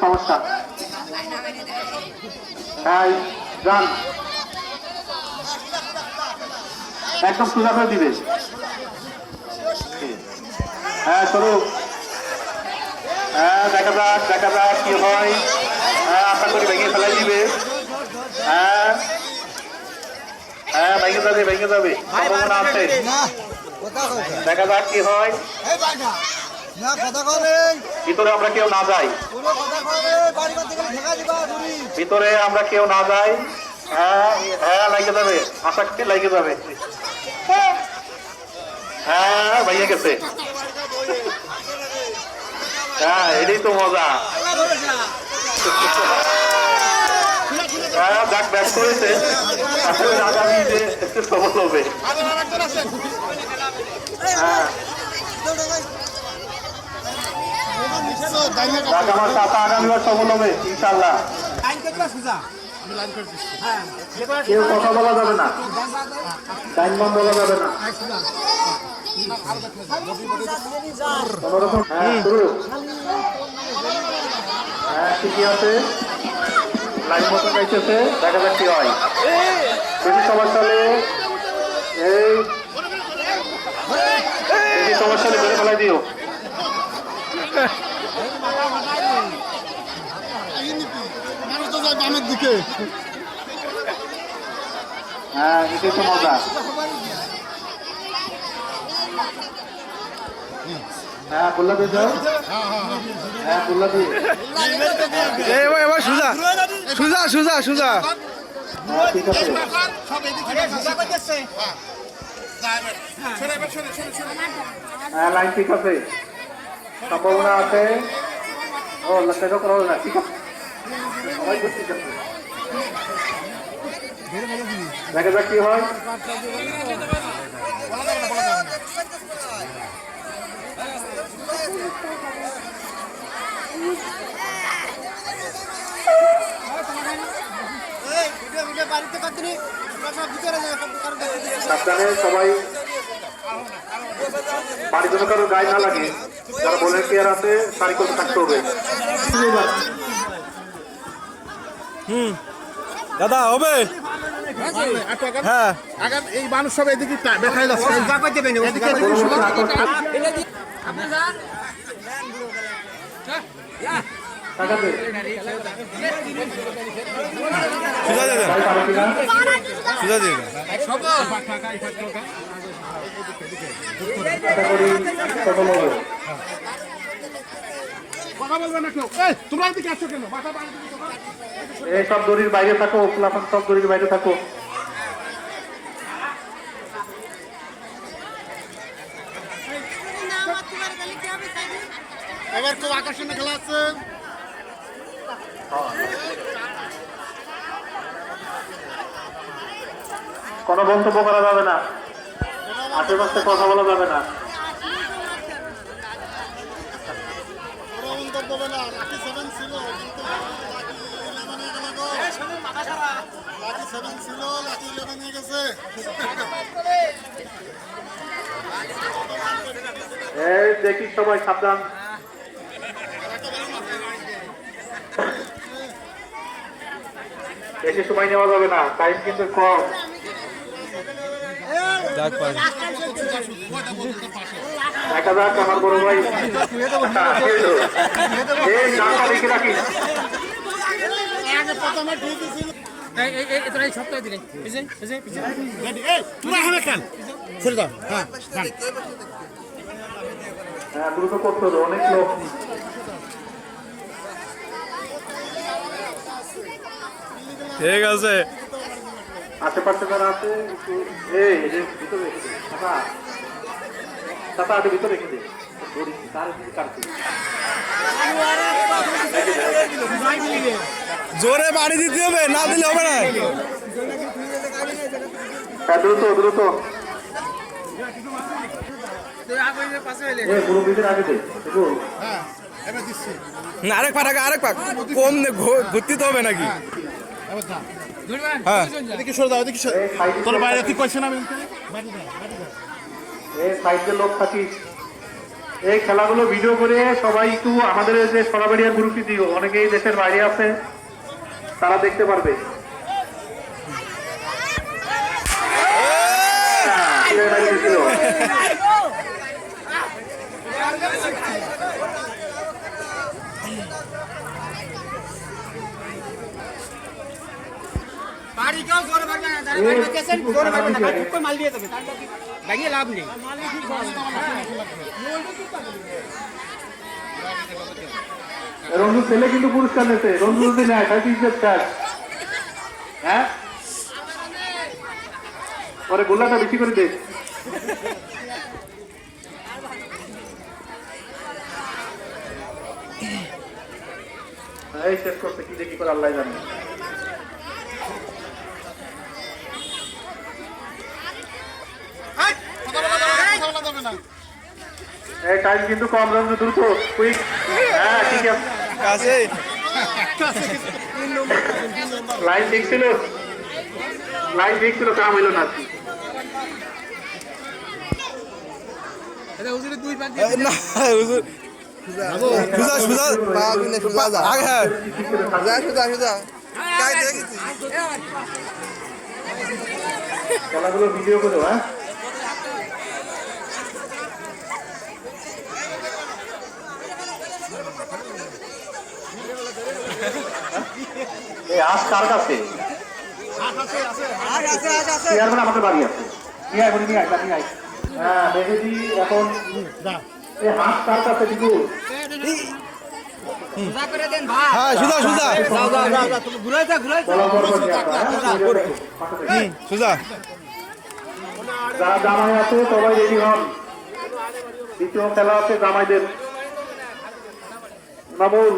সমস্যা। হ্যাঁ যান, একদম সোজা করে দিবে। হ্যাঁ শুরু। হ্যাঁ দেখা যাক কি হয়। হ্যাঁ আশা করি ভেঙে ফেলাই দিবে। হ্যাঁ হ্যাঁ ভেঙে যাবে সম্ভাবনা আছে। দেখা যাক কি হয়। ভিতরে আমরা কেউ না যাই, ভিতরে আমরা কেউ না যাই। হ্যাঁ হ্যাঁ লাগে যাবে, আশা করি লাগে যাবে। হ্যাঁ ভাইয়া গেছে। হ্যাঁ এটাই তো মজা। হ্যাঁ যাক ব্যাক করেছে, আগামী যে একটু সফল হবে। হ্যাঁ আমার চাচা আগামীবার সফল হবে ইনশাল্লাহ। কেউ কথা বলা যাবে না, টাইম বন্ধ বলা যাবে না। কোনোরকম হ্যাঁ শুরু। হ্যাঁ ঠিকই আছে, লাইন মতো গাইতেছে। দেখা যাক কি হয়। বেশি সমস্যা হলে এই বেশি সমস্যা হলে বেড়ে ফেলাই দিও। হ্যাঁ এটাই তো মজা। হ্যাঁ বললা দিয়ে যাও। হ্যাঁ বললা দিয়ে এবার সোজা সোজা সোজা সোজা। ঠিক আছে। হ্যাঁ লাইন ঠিক আছে, সম্ভাবনা আছে। ও সেটা করা হবে না, ঠিক আছে সবাই ঠিক আছে। দেখা যাক কি হয়। সাবধানে সবাই, বাড়ির জন্য কারো গায়ে না লাগে। যারা ভলেন্টিয়ার আছে সারি করতে থাকতে হবে। দাদা হবে। হ্যাঁ এই মানুষ সব এদিকে দেখাই যাচ্ছে। সব দড়ির বাইরে থাকো, সব দড়ির বাইরে থাকো। এবার খুব আকর্ষণীয় খেলা আছে। কোনো মন্তব্য করা যাবে না, আশেপাশে কথা বলা যাবে না। এই দেখি সবাই সাবধান। বেশি সময় নেওয়া যাবে না, টাইম কিন্তু কম। দেখা যাক আমার বড় ভাই দেখে রাখি। হ্যাঁ দ্রুত করতে হবে, অনেক লোক। ঠিক আছে, আশেপাশে যারা আছে এই ভিতরে রেখে দে। চাপা আগে ভিতরে রেখে দে। জোরে বাড়ি দিতে হবে, না দিলে হবে না। হ্যাঁ দ্রুত দ্রুত। পুরো ভিতরে আগে দে। আরেক পাক আরেক পাক কম ঘুরতে তো হবে নাকি? হ্যাঁ তোর বাইরে তুই কইছ না সাইডে লোক থাকিস। এই খেলাগুলো ভিডিও করে সবাই একটু আমাদের যে সরাবাড়িয়ার গ্রুপে দিও, অনেকেই দেশের বাইরে আছে, তারা দেখতে পারবে। রঞ্জু ছেলে কিন্তু পুরস্কার নিয়েছে, রঞ্জু যদি নেয় হ্যাঁ পরে গোল্লাটা বেশি করে দে। এই শেষ করতে কি দেখি করে আল্লাহ জানে। এই টাইম কিন্তু কম, রঞ্জু দ্রুত কুইক। হ্যাঁ ঠিক আছে, লাইন ঠিক ছিল, লাইন ঠিক ছিল, কাম হইল না। খেলাগুলো ভিডিও করো। হ্যাঁ আজ কার কাছে আমাদের বাড়ি আছে, হ্যাঁ দেখেছি এখন হাত কার কাছে দিবু। যারা জামাই আছে সবাই রেডি হন, দ্বিতীয় খেলা আছে জামাইদের। মামুন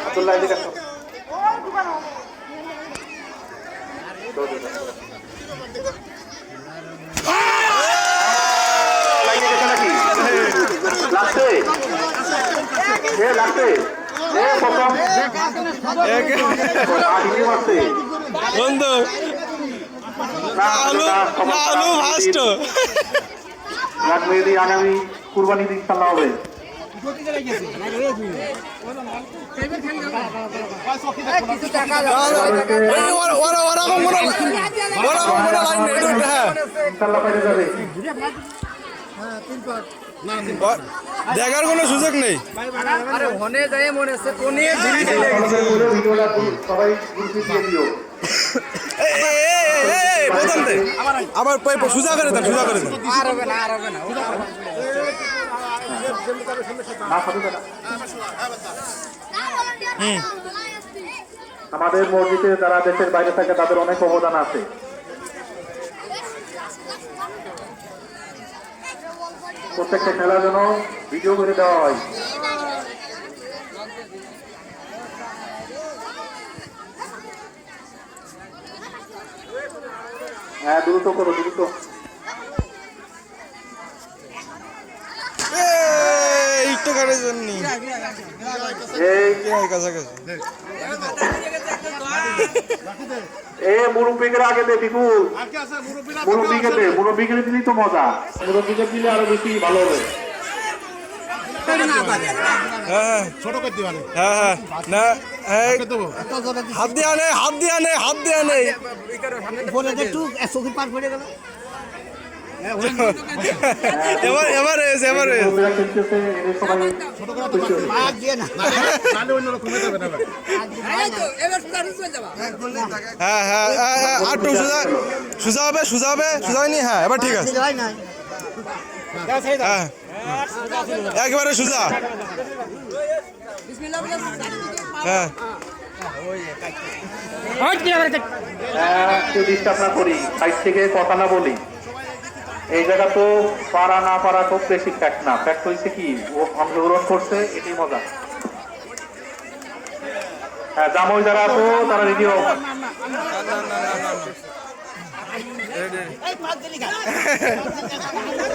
আব্দুল্লাহ এদিকে আসো। লাগছে লাগছে বন্ধু আগামী কুরবানি দিন ইনশাআল্লাহ হবে। দেখার কোনো সুযোগ নেই। আবার সোজা করে দেন, সোজা করে দেন। আমাদের মসজিদে যারা দেশের বাইরে থাকে তাদের অনেক অবদান আছে। প্রত্যেকটা খেলার জন্য ভিডিও করে দেওয়া হয়। হ্যাঁ দ্রুত করো, দ্রুত। মুরব্বীকে আগে দে, বিপুল মুরব্বীকে দে, মুরব্বীকে দিলেই তো মজা, মুরব্বীকে দিলে আরো বেশি ভালো হবে। ছোট করতে পারে। হাত দিয়া নেই, হাত দিয়া নেই, হাত দিয়া নেই। এবার এবার এবার হ্যাঁ হ্যাঁ আটটু সোজা সোজা হবে, সোজা হবে, সোজা হয়নি। হ্যাঁ এবার ঠিক আছে, হ্যাঁ একবারে সোজা। হ্যাঁ ডিস্টার্ব না করি, সাইড থেকে কথা না বলি। এই জায়গা তো পারা না পারা খুব বেশি ফ্যাক্ট না, ফ্যাক্ট হয়েছে কি ও অংশগ্রহণ করছে, এটাই মজা। হ্যাঁ জামাই যারা আছো তারা রেডি হোক।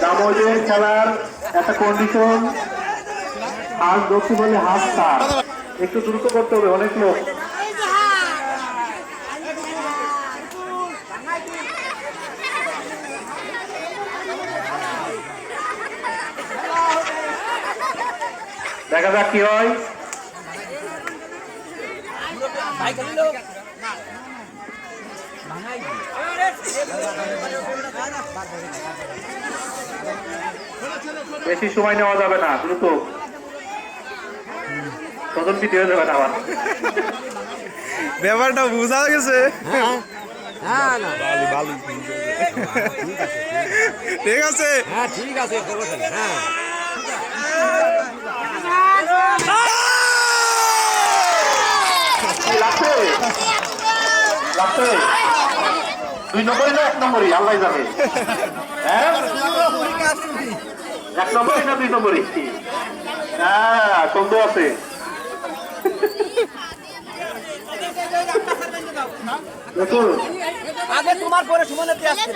দামোদের খেলার একটা কন্ডিশন, হাত ধরতে বলে হাত তার একটু দ্রুত করতে হবে, অনেক লোক। দেখা যাক কি হয়। বেশি সময় নেওয়া যাবে না, দ্রুত তখন কি দিয়ে যাবে না আবার। ব্যাপারটা বোঝা গেছে। ঠিক আছে, ঠিক আছে, করবো তাহলে, হ্যাঁ। লাগছে লাগছে 2 নম্বরই না 1 নম্বরই আল্লাহ যাবে। হ্যাঁ 1 নম্বরই না 2 নম্বরই? হ্যাঁ সন্দেহ আছে। দেখুন আগে তোমার পরে সুমনের দিয়ে আসছে।